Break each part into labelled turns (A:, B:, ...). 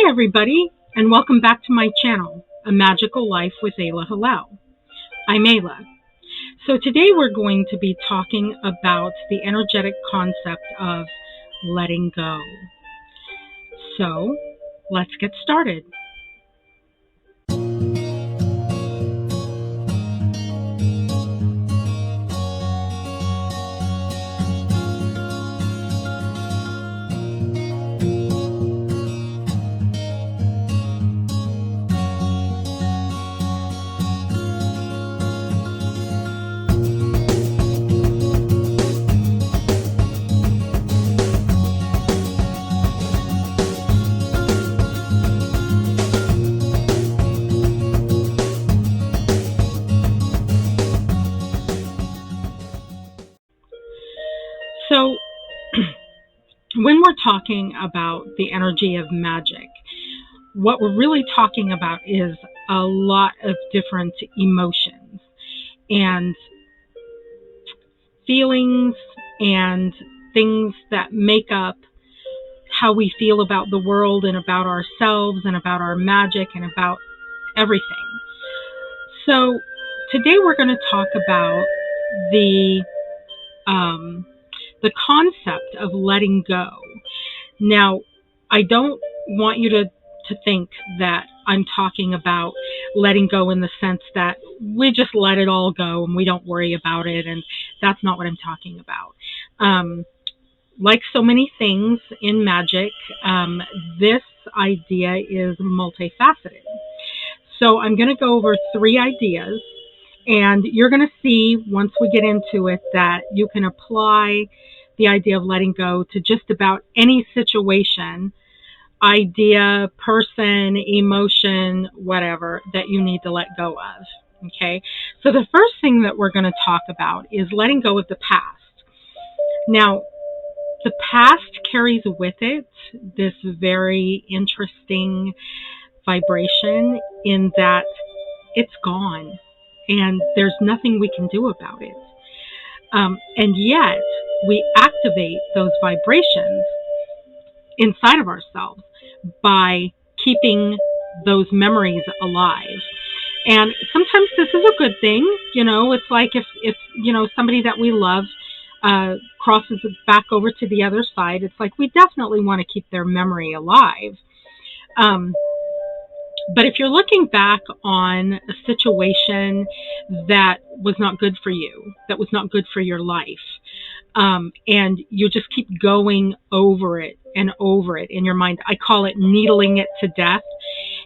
A: Hi everybody, and welcome back to my channel, A Magical Life with Aylah. Hello, I'm Aylah. So today we're going to be talking about the energetic concept of letting go. So let's get started. So when we're talking about the energy of magic, what we're really talking about is a lot of different emotions and feelings and things that make up how we feel about the world and about ourselves and about our magic and about everything. So today we're going to talk about the concept of letting go. Now, I don't want you to think that I'm talking about letting go in the sense that we just let it all go and we don't worry about it, and that's not what I'm talking about. Like so many things in magic, this idea is multifaceted. So I'm going to go over 3 ideas, and you're going to see once we get into it that you can apply the idea of letting go to just about any situation, idea, person, emotion, whatever that you need to let go of. Okay, so the first thing that we're going to talk about is letting go of the past. Now, the past carries with it this very interesting vibration in that it's gone and there's nothing we can do about it. And yet we activate those vibrations inside of ourselves by keeping those memories alive. And sometimes this is a good thing. It's like if somebody that we love crosses back over to the other side, it's like we definitely want to keep their memory alive. But if you're looking back on a situation that was not good for you, that was not good for your life, and you just keep going over it and over it in your mind, I call it needling it to death.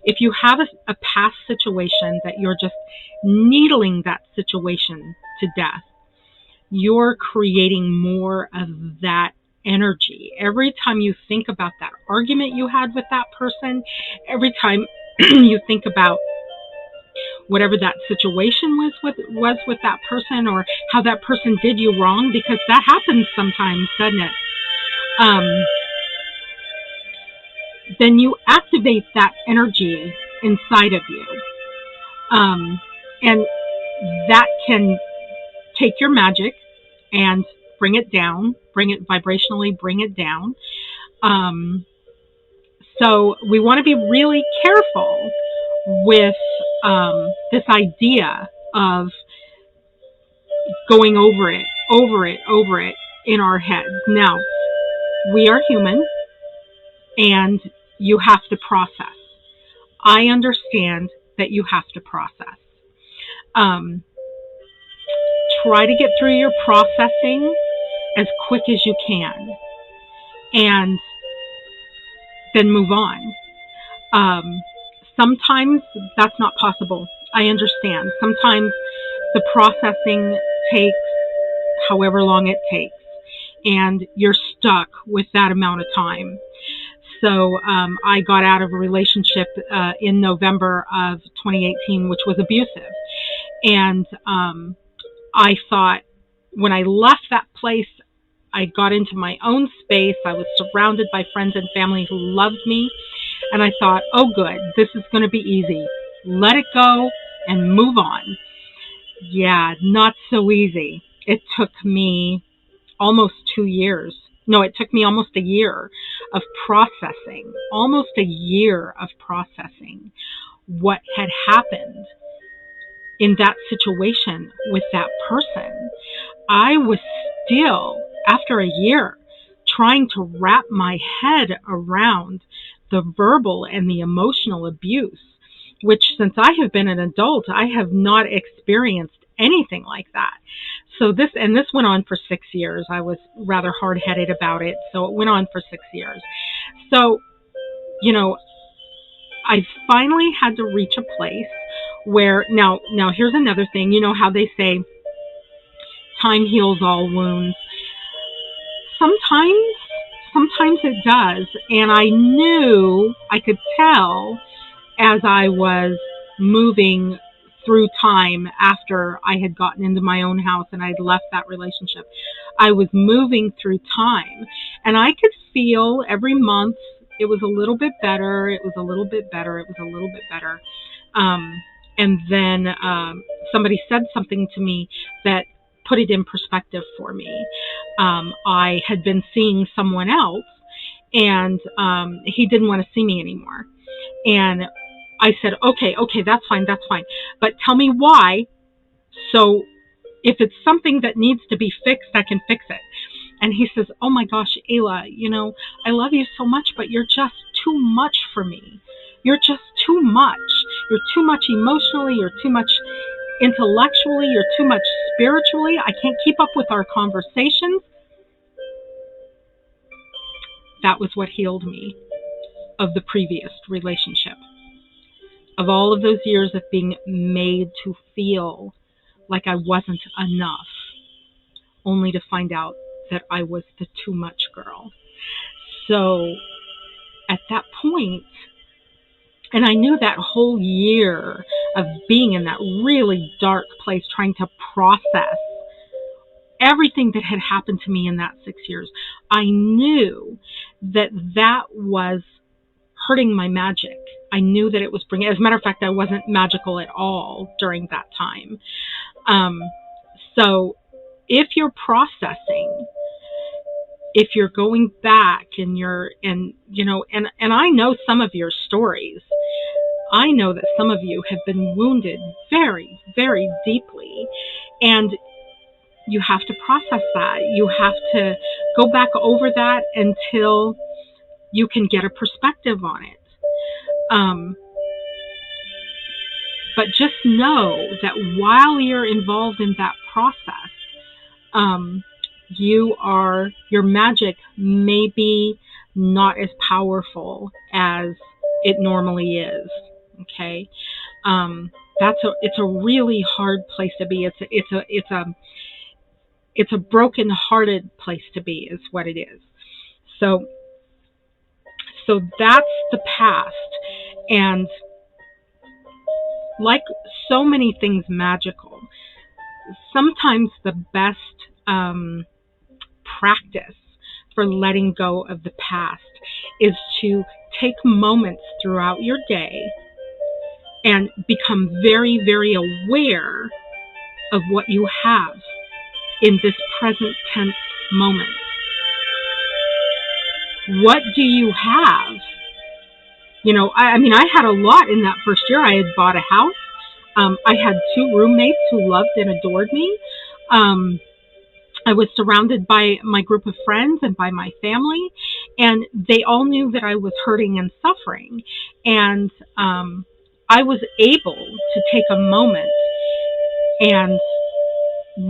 A: If you have a past situation that you're just needling that situation to death, you're creating more of that energy. Every time you think about that argument you had with that person, every time you think about whatever that situation was with that person, or how that person did you wrong, because that happens sometimes, doesn't it? Then you activate that energy inside of you. And that can take your magic and bring it down, bring it vibrationally, bring it down. So we want to be really careful with this idea of going over it in our heads. Now, we are human and you have to process. I understand that you have to process. Try to get through your processing as quick as you can and then move on. Sometimes that's not possible. I understand. Sometimes the processing takes however long it takes, and you're stuck with that amount of time. So I got out of a relationship in November of 2018, which was abusive. And I thought when I left that place, I got into my own space. I was surrounded by friends and family who loved me. And I thought, oh, good, this is going to be easy. Let it go and move on. Yeah, not so easy. It took me almost 2 years No, it took me almost a year of processing, what had happened in that situation with that person. I was still, after a year, trying to wrap my head around the verbal and the emotional abuse, which since I have been an adult, I have not experienced anything like that. So this went on for 6 years. I was rather hard-headed about it, so it went on for 6 years. So, I finally had to reach a place where, now here's another thing. You know how they say time heals all wounds? Sometimes it does. And I could tell as I was moving through time after I had gotten into my own house and I'd left that relationship. I was moving through time, and I could feel every month it was a little bit better. It was a little bit better. It was a little bit better. And then somebody said something to me that put it in perspective for me. I had been seeing someone else, and he didn't want to see me anymore. And I said, okay, that's fine. But tell me why. So if it's something that needs to be fixed, I can fix it. And he says, oh my gosh, Aylah, I love you so much, but you're just too much for me. You're just too much. You're too much emotionally. You're too much intellectually. You're too much spiritually. I can't keep up with our conversations. That was what healed me of the previous relationship, of all of those years of being made to feel like I wasn't enough, only to find out that I was the too much girl. So at that point, and I knew that whole year of being in that really dark place, trying to process everything that had happened to me in that 6 years, I knew that was hurting my magic. I knew that it was bringing, as a matter of fact, I wasn't magical at all during that time. So if you're processing, if you're going back and and I know some of your stories, I know that some of you have been wounded very, very deeply, and you have to process that. You have to go back over that until you can get a perspective on it. But just know that while you're involved in that process, your magic may be not as powerful as it normally is. Okay, it's a really hard place to be. It's a broken-hearted place to be, is what it is. So that's the past, and like so many things magical, sometimes the best practice for letting go of the past is to take moments throughout your day and become very, very aware of what you have in this present tense moment. What do you have? I had a lot in that first year. I had bought a house. I had 2 roommates who loved and adored me. I was surrounded by my group of friends and by my family, and they all knew that I was hurting and suffering. And I was able to take a moment and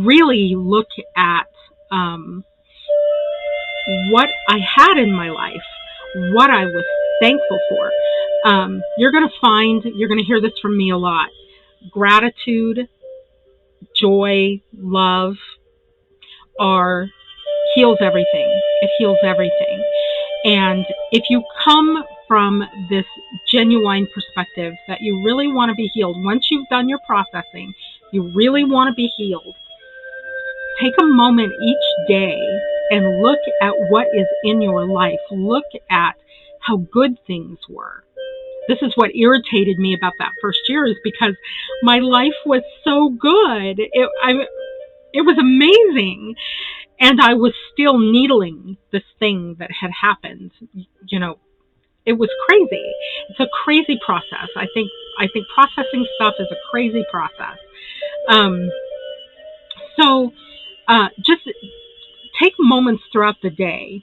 A: really look at what I had in my life, what I was thankful for. You're going to hear this from me a lot. Gratitude, joy, love heals everything. It heals everything. And if you come from this genuine perspective that you really want to be healed, once you've done your processing, you really want to be healed, take a moment each day and look at what is in your life. Look at how good things were. This is what irritated me about that first year, is because my life was so good. It was amazing. And I was still needling this thing that had happened. You know, it was crazy. It's a crazy process. I think processing stuff is a crazy process. Um, so just take moments throughout the day.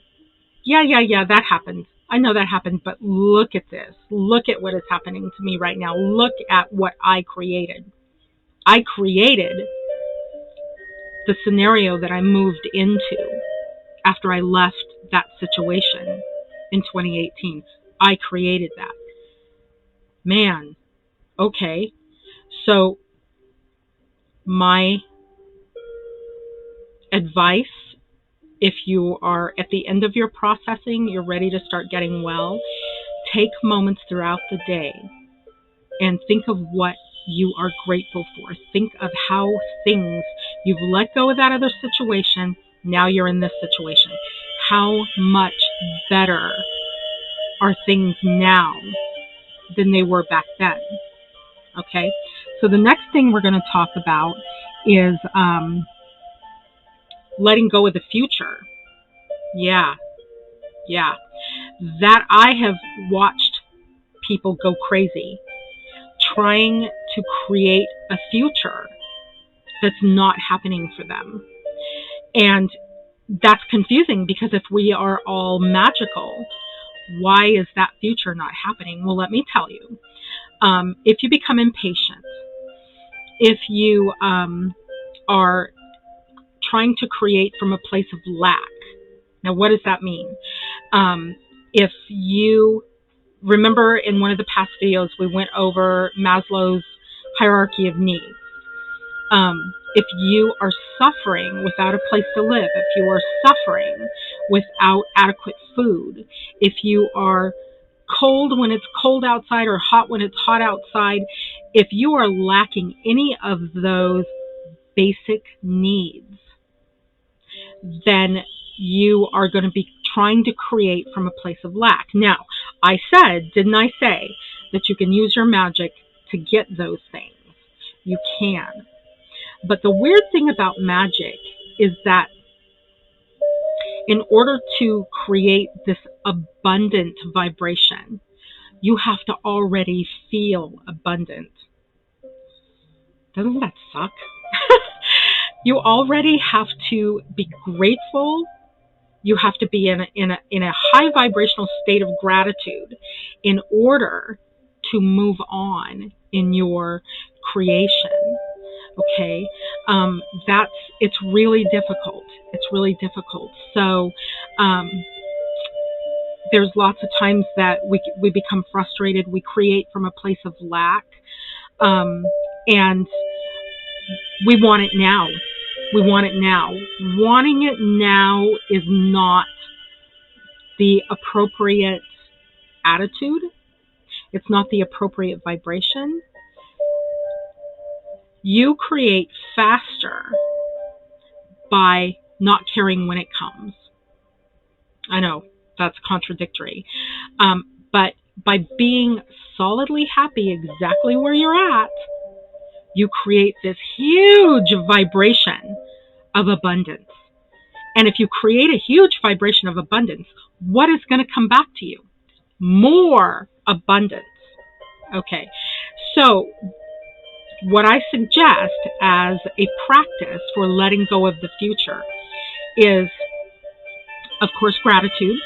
A: Yeah, that happened. I know that happened, but look at this. Look at what is happening to me right now. Look at what I created. I created the scenario that I moved into after I left that situation in 2018. I created that. Man, okay. So my advice, if you are at the end of your processing, you're ready to start getting well, take moments throughout the day and think of what you are grateful for. Think of how things, you've let go of that other situation, now you're in this situation. How much better are things now than they were back then? Okay, so the next thing we're going to talk about is letting go of the future. Yeah. That I have watched people go crazy trying to create a future that's not happening for them. And that's confusing, because if we are all magical, why is that future not happening? Well, let me tell you. If you become impatient, if you are trying to create from a place of lack, now what does that mean? If you remember in one of the past videos, we went over Maslow's hierarchy of needs. If you are suffering without a place to live, if you are suffering without adequate food, if you are cold when it's cold outside or hot when it's hot outside, if you are lacking any of those basic needs, then you are going to be trying to create from a place of lack. Now, didn't I say that you can use your magic to get those things? You can. But the weird thing about magic is that in order to create this abundant vibration, you have to already feel abundant. Doesn't that suck? You already have to be grateful. You have to be in a high vibrational state of gratitude in order to move on in your creation. Okay, it's really difficult. It's really difficult. So there's lots of times that we become frustrated. We create from a place of lack, and we want it now. We want it now. Wanting it now is not the appropriate attitude. It's not the appropriate vibration. You create faster by not caring when it comes. I know that's contradictory. But by being solidly happy exactly where you're at, you create this huge vibration of abundance. And if you create a huge vibration of abundance, what is going to come back to you? More abundance. Okay, so what I suggest as a practice for letting go of the future is, of course, gratitude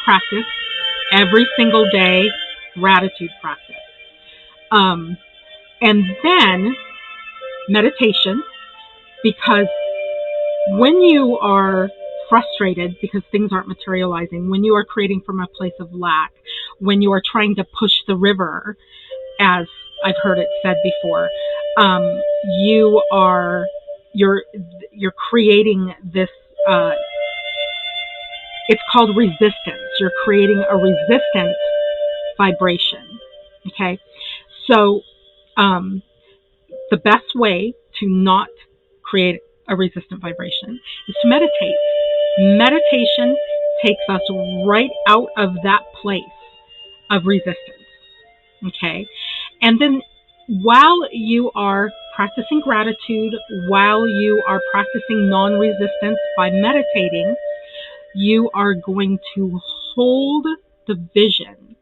A: practice. Every single day, gratitude practice. And then meditation, because when you are frustrated because things aren't materializing, when you are creating from a place of lack, when you are trying to push the river, as I've heard it said before, you're creating this. It's called resistance. You're creating a resistant vibration. Okay, so the best way to not create a resistant vibration is to meditate. Meditation takes us right out of that place of resistance. Okay, and then while you are practicing gratitude while you are practicing non-resistance by meditating, you are going to hold the vision.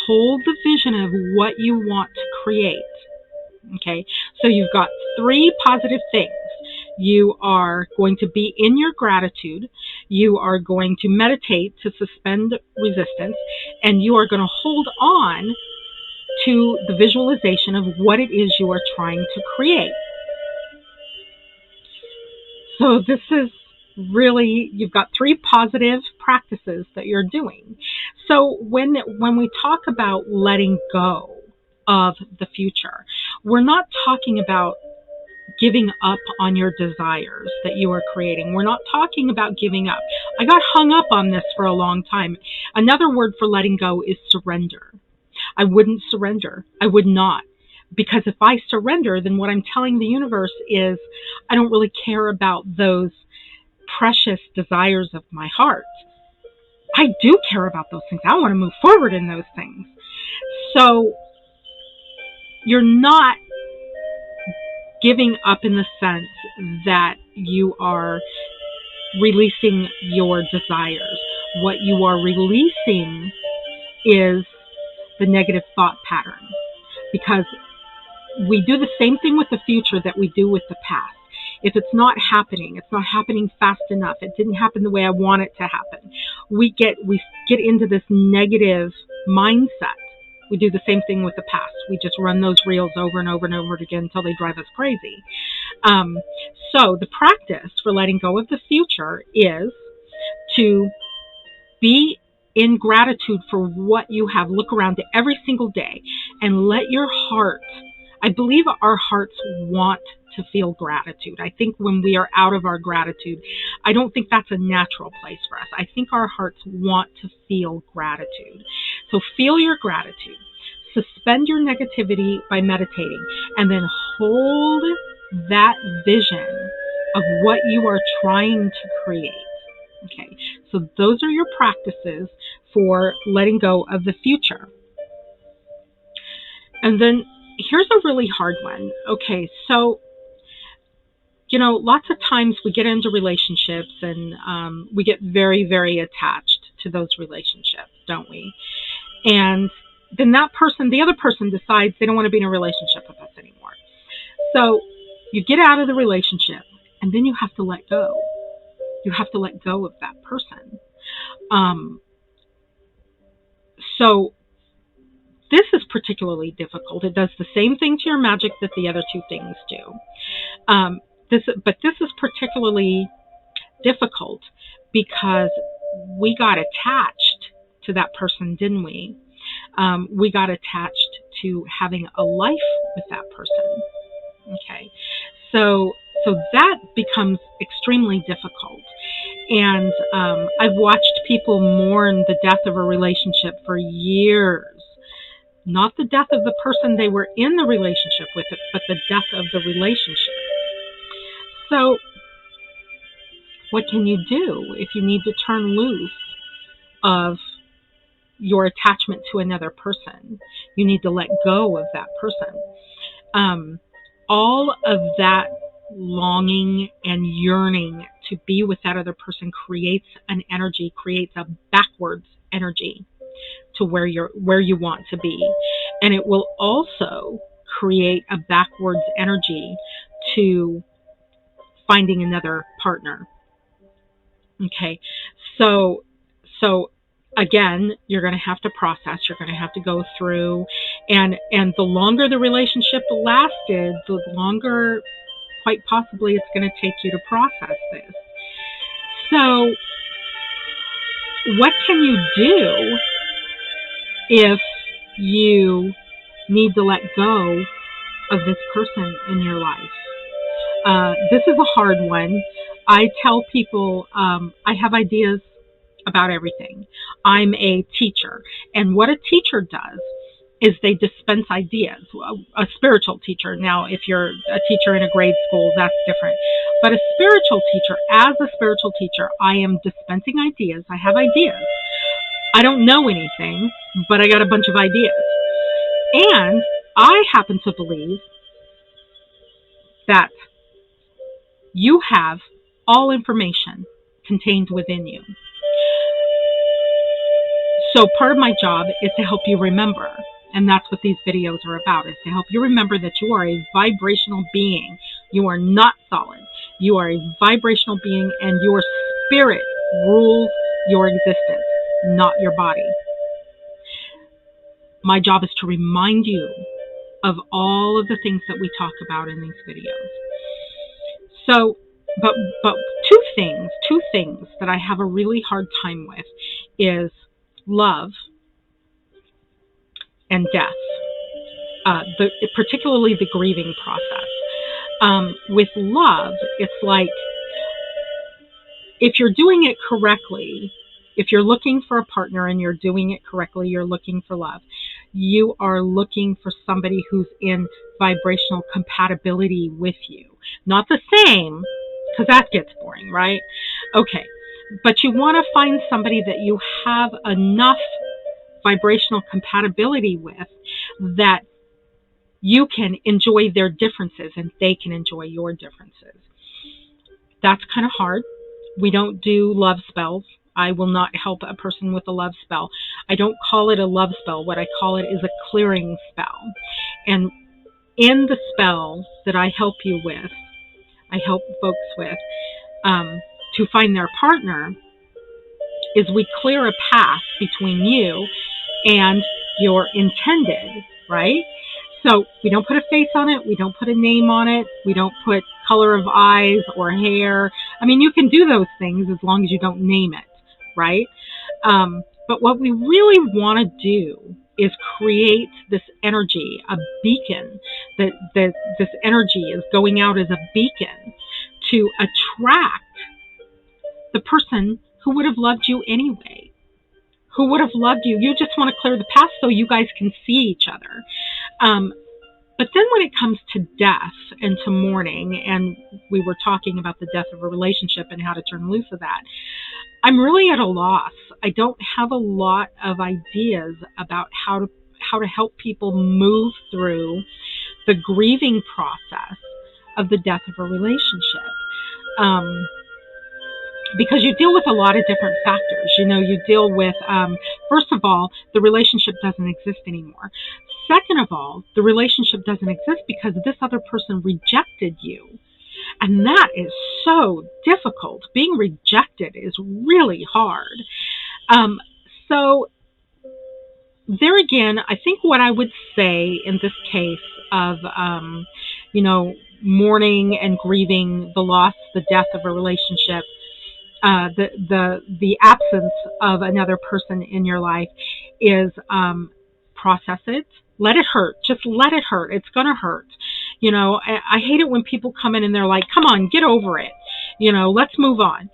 A: Hold the vision of what you want to create. Okay, so you've got 3 positive things. You are going to be in your gratitude, you are going to meditate to suspend resistance, and you are going to hold on to the visualization of what it is you are trying to create. So this is really, you've got 3 positive practices that you're doing. So when we talk about letting go of the future, we're not talking about giving up on your desires that you are creating. We're not talking about giving up. I got hung up on this for a long time. Another word for letting go is surrender. I wouldn't surrender. I would not. Because if I surrender, then what I'm telling the universe is I don't really care about those precious desires of my heart. I do care about those things. I want to move forward in those things. So you're not giving up in the sense that you are releasing your desires. What you are releasing is the negative thought pattern, because we do the same thing with the future that we do with the past. If it's not happening fast enough, it didn't happen the way I want it to happen, we get into this negative mindset. We do the same thing with the past. We just run those reels over and over and over again until they drive us crazy. So the practice for letting go of the future is to be in gratitude for what you have. Look around it every single day and let your heart, I believe our hearts want to feel gratitude. I think when we are out of our gratitude, I don't think that's a natural place for us. I think our hearts want to feel gratitude. So feel your gratitude. Suspend your negativity by meditating, and then hold that vision of what you are trying to create. Okay, so those are your practices for letting go of the future. And then here's a really hard one. Okay, so lots of times we get into relationships and we get very, very attached to those relationships, don't we? And then the other person decides they don't want to be in a relationship with us anymore. So you get out of the relationship and then you have to let go. You have to let go of that person. So this is particularly difficult. It does the same thing to your magic that the other 2 things do. But this is particularly difficult because we got attached to that person, didn't we? We got attached to having a life with that person. Okay, so that becomes extremely difficult. And I've watched people mourn the death of a relationship for years. Not the death of the person they were in the relationship with, but the death of the relationship. So what can you do if you need to turn loose of your attachment to another person? You need to let go of that person. All of that longing and yearning to be with that other person creates an energy, creates a backwards energy to where you want to be. And it will also create a backwards energy to finding another partner. Okay, so again, you're going to have to process, you're going to have to go through, and the longer the relationship lasted, the longer, quite possibly, it's going to take you to process this. So what can you do if you need to let go of this person in your life? This is a hard one. I tell people I have ideas about everything. I'm a teacher, and what a teacher does is they dispense ideas. A spiritual teacher, now if you're a teacher in a grade school, that's different. But a spiritual teacher, as a spiritual teacher, I am dispensing ideas. I have ideas. I don't know anything, but I got a bunch of ideas. And I happen to believe that you have all information contained within you. So part of my job is to help you remember, and that's what these videos are about, is to help you remember that you are a vibrational being. You are not solid. You are a vibrational being, and your spirit rules your existence, not your body. My job is to remind you of all of the things that we talk about in these videos. So, but two things that I have a really hard time with is love and death, particularly the grieving process. With love, it's like, if you're doing it correctly, if you're looking for a partner and you're doing it correctly, you're looking for love. You are looking for somebody who's in vibrational compatibility with you. Not the same, because that gets boring, right? Okay, but you want to find somebody that you have enough vibrational compatibility with that you can enjoy their differences and they can enjoy your differences. That's kind of hard. We don't do love spells. I will not help a person with a love spell. I don't call it a love spell. What I call it is a clearing spell. And in the spell that I help you with, I help folks with, to find their partner, is we clear a path between you and your intended, right? So we don't put a face on it. We don't put a name on it. We don't put color of eyes or hair. I mean, you can do those things as long as you don't name it, right? But what we really want to do is create this energy, a beacon, that this energy is going out as a beacon to attract the person who would have loved you anyway, who would have loved you. You just want to clear the path so you guys can see each other. But then when it comes to death and to mourning, and we were talking about the death of a relationship and how to turn loose of that, I'm really at a loss. I don't have a lot of ideas about how to help people move through the grieving process of the death of a relationship. Because you deal with a lot of different factors. You deal with, first of all, the relationship doesn't exist anymore. Second of all, the relationship doesn't exist because this other person rejected you. And that is so difficult. Being rejected is really hard. So there again, I think what I would say in this case of, mourning and grieving the loss, the death of a relationship, the absence of another person in your life, is process it. Let it hurt. Just let it hurt. It's going to hurt. I hate it when people come in and they're like, come on, get over it. Let's move on.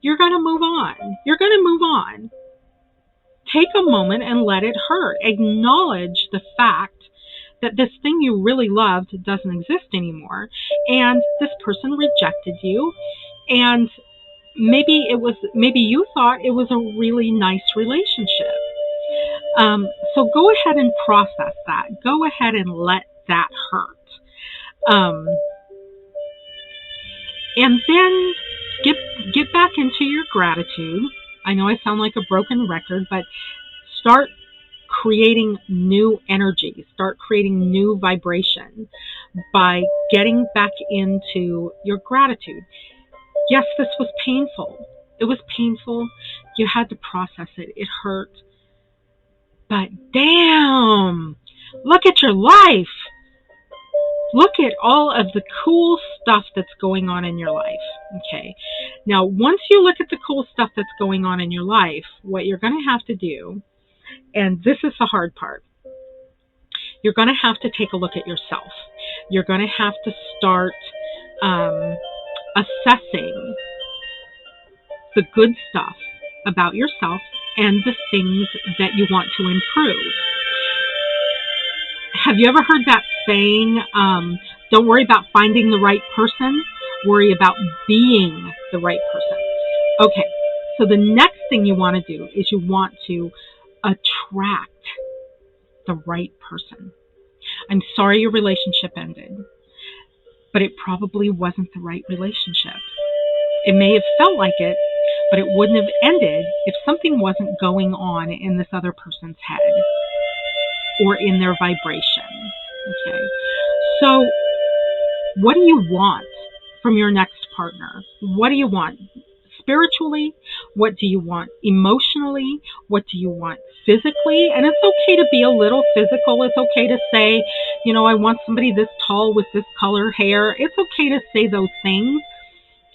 A: You're going to move on. You're going to move on. Take a moment and let it hurt. Acknowledge the fact that this thing you really loved doesn't exist anymore. And this person rejected you. And maybe you thought it was a really nice relationship. So go ahead and process that. Go ahead and let that hurt. And then get back into your gratitude. I know I sound like a broken record, but start creating new energy. Start creating new vibration by getting back into your gratitude. Yes, this was painful. It was painful. You had to process it. It hurt. But damn, look at your life. Look at all of the cool stuff that's going on in your life. Okay. Now, once you look at the cool stuff that's going on in your life, what you're going to have to do, and this is the hard part, you're going to have to take a look at yourself. You're going to have to start assessing the good stuff about yourself and the things that you want to improve. Have you ever heard that saying, don't worry about finding the right person, worry about being the right person? Okay, so the next thing you want to do is you want to attract the right person. I'm sorry your relationship ended. but it probably wasn't the right relationship. It may have felt like it, but it wouldn't have ended if something wasn't going on in this other person's head or in their vibration. Okay. So what do you want from your next partner? What do you want spiritually? What do you want emotionally? What do you want physically? And it's okay to be a little physical. It's okay to say, I want somebody this tall with this color hair. It's okay to say those things.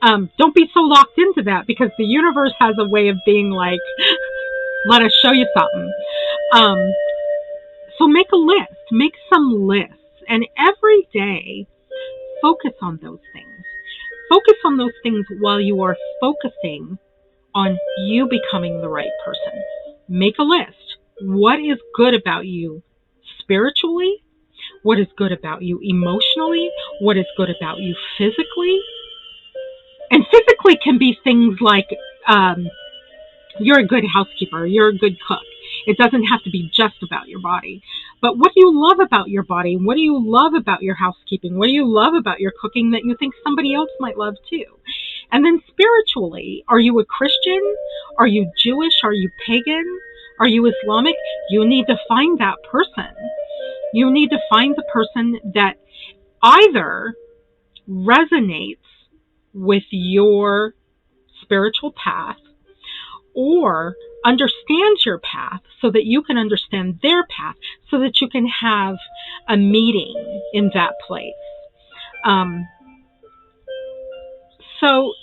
A: Don't be so locked into that, because the universe has a way of being like, let us show you something. So make a list, make some lists, and every day focus on those things. Focus on those things while you are focusing on you becoming the right person. Make a list. What is good about you spiritually? What is good about you emotionally? What is good about you physically? And physically can be things like you're a good housekeeper, you're a good cook. It doesn't have to be just about your body. But what do you love about your body? What do you love about your housekeeping? What do you love about your cooking that you think somebody else might love too? And then spiritually, are you a Christian? Are you Jewish? Are you pagan? Are you Islamic? You need to find that person. You need to find the person that either resonates with your spiritual path or understands your path so that you can understand their path, so that you can have a meeting in that place. So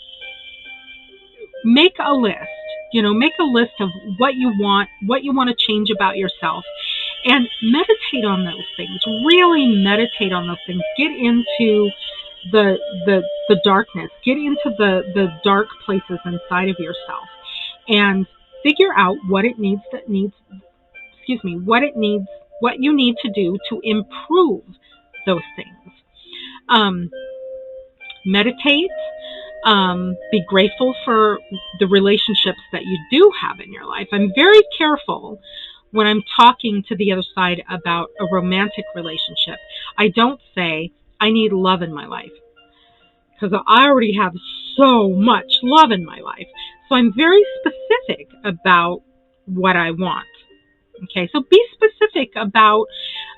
A: make a list, make a list of what you want to change about yourself, and meditate on those things. Really meditate on those things. Get into the darkness. Get into the dark places inside of yourself, and figure out what you need to do to improve those things. Meditate. Be grateful for the relationships that you do have in your life. I'm very careful when I'm talking to the other side about a romantic relationship. I don't say, I need love in my life, because I already have so much love in my life. So I'm very specific about what I want. Okay, so be specific about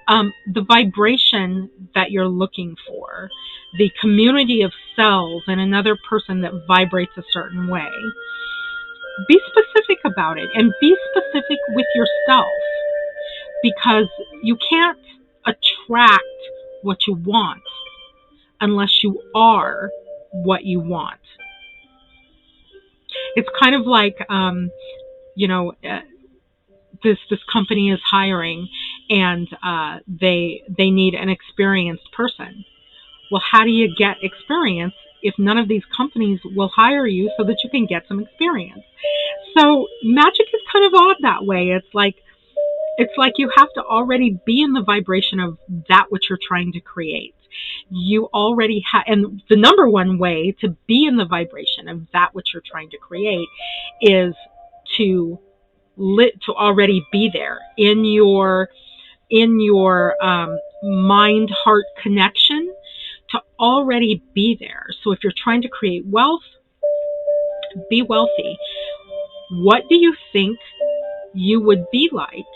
A: the vibration that you're looking for, the community of cells and another person that vibrates a certain way. Be specific about it, and be specific with yourself, because you can't attract what you want unless you are what you want. It's kind of like, this company is hiring, and they need an experienced person. Well, how do you get experience if none of these companies will hire you so that you can get some experience? So magic is kind of odd that way. It's like you have to already be in the vibration of that which you're trying to create. You already have, and the number one way to be in the vibration of that which you're trying to create is to already be there in your mind-heart connection, to already be there. So if you're trying to create wealth, be wealthy. What do you think you would be like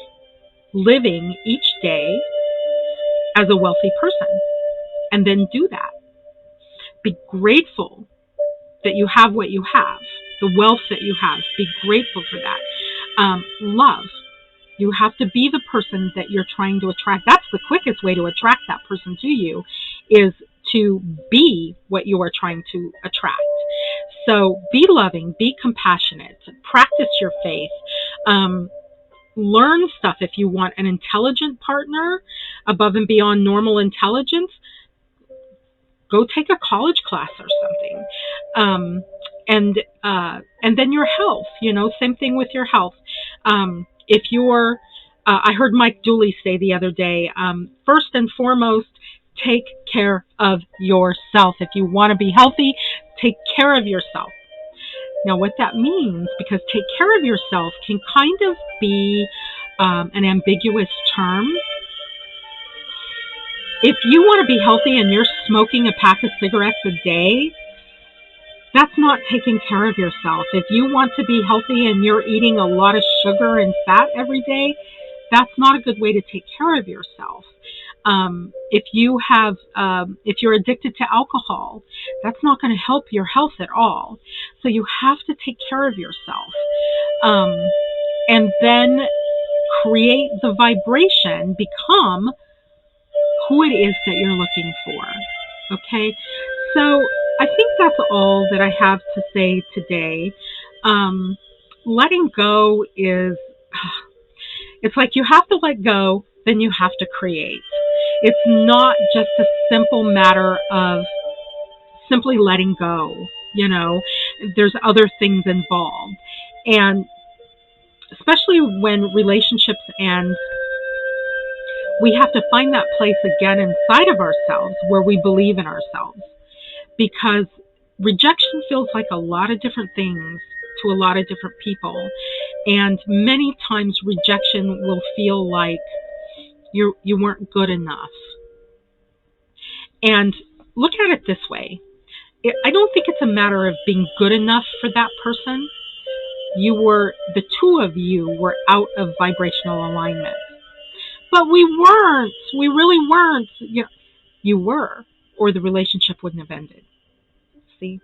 A: living each day as a wealthy person? And then do that. Be grateful that you have what you have, the wealth that you have. Be grateful for that. Love. You have to be the person that you're trying to attract. That's the quickest way to attract that person to you, is to be what you are trying to attract. So be loving, be compassionate, practice your faith, learn stuff. If you want an intelligent partner above and beyond normal intelligence, go take a college class or something. And then your health, same thing with your health. If you're, I heard Mike Dooley say the other day, first and foremost, take care of yourself. If you want to be healthy, take care of yourself. Now, what that means, because take care of yourself can kind of be an ambiguous term. If you want to be healthy and you're smoking a pack of cigarettes a day, that's not taking care of yourself. If you want to be healthy and you're eating a lot of sugar and fat every day, that's not a good way to take care of yourself. If you're addicted to alcohol, that's not going to help your health at all. So you have to take care of yourself. And then create the vibration, become who it is that you're looking for. Okay? So I think that's all that I have to say today. Letting go is, it's like you have to let go, then you have to create. It's not just a simple matter of simply letting go. There's other things involved. And especially when relationships end, we have to find that place again inside of ourselves where we believe in ourselves. Because rejection feels like a lot of different things to a lot of different people. And many times rejection will feel like you weren't good enough. And look at it this way. I don't think it's a matter of being good enough for that person. The two of you were out of vibrational alignment. But we weren't. We really weren't. You were, or the relationship wouldn't have ended. See?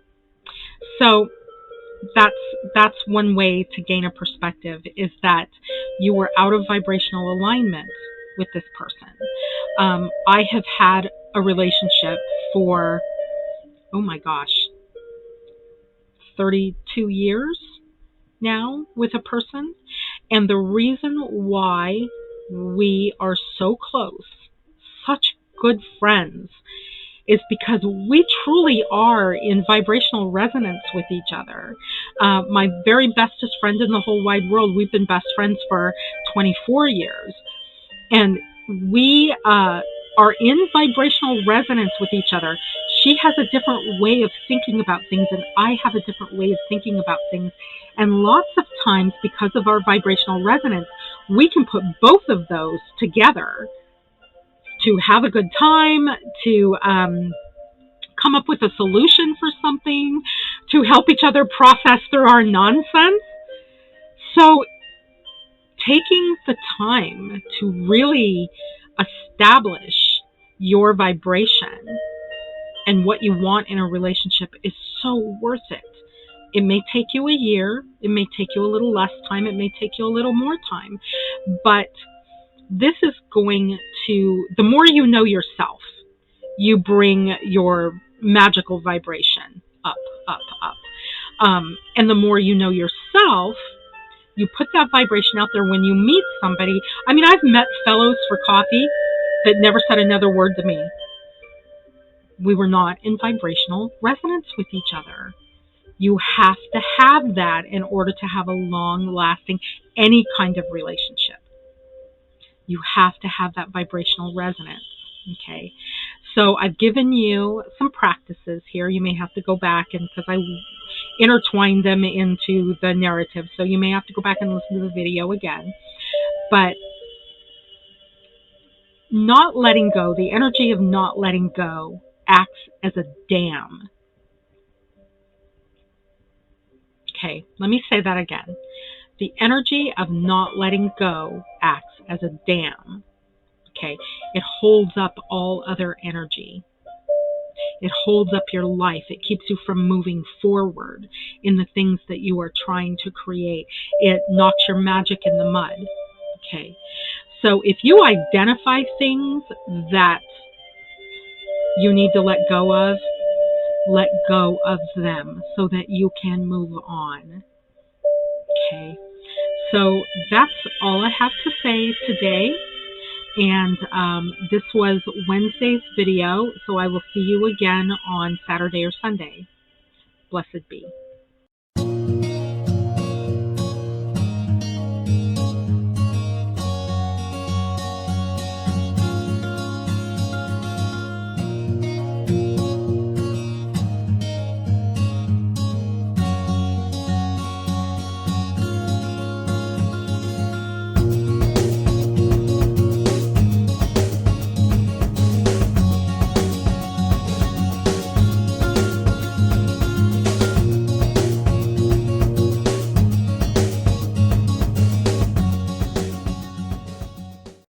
A: So that's one way to gain a perspective, is that you were out of vibrational alignment with this person. I have had a relationship for, 32 years now with a person. And the reason why we are so close, such good friends, is because we truly are in vibrational resonance with each other. My very bestest friend in the whole wide world, we've been best friends for 24 years. And we are in vibrational resonance with each other. She has a different way of thinking about things, and I have a different way of thinking about things. And lots of times, because of our vibrational resonance, we can put both of those together to have a good time, to come up with a solution for something, to help each other process through our nonsense. So taking the time to really establish your vibration and what you want in a relationship is so worth it. It may take you a year, it may take you a little less time, it may take you a little more time, but this is going to, the more you know yourself, you bring your magical vibration up, up, up. And the more you know yourself, you put that vibration out there when you meet somebody. I mean, I've met fellows for coffee that never said another word to me. We were not in vibrational resonance with each other. You have to have that in order to have a long-lasting, any kind of relationship. You have to have that vibrational resonance, okay? So I've given you some practices here. You may have to go back, and because I intertwined them into the narrative, so you may have to go back and listen to the video again. But not letting go, the energy of not letting go acts as a dam. Okay, let me say that again. The energy of not letting go acts as a dam. Okay, it holds up all other energy. It holds up your life. It keeps you from moving forward in the things that you are trying to create. It knocks your magic in the mud. Okay, so if you identify things that you need to let go of them so that you can move on. Okay, so that's all I have to say today. And this was Wednesday's video, so I will see you again on Saturday or Sunday. Blessed be.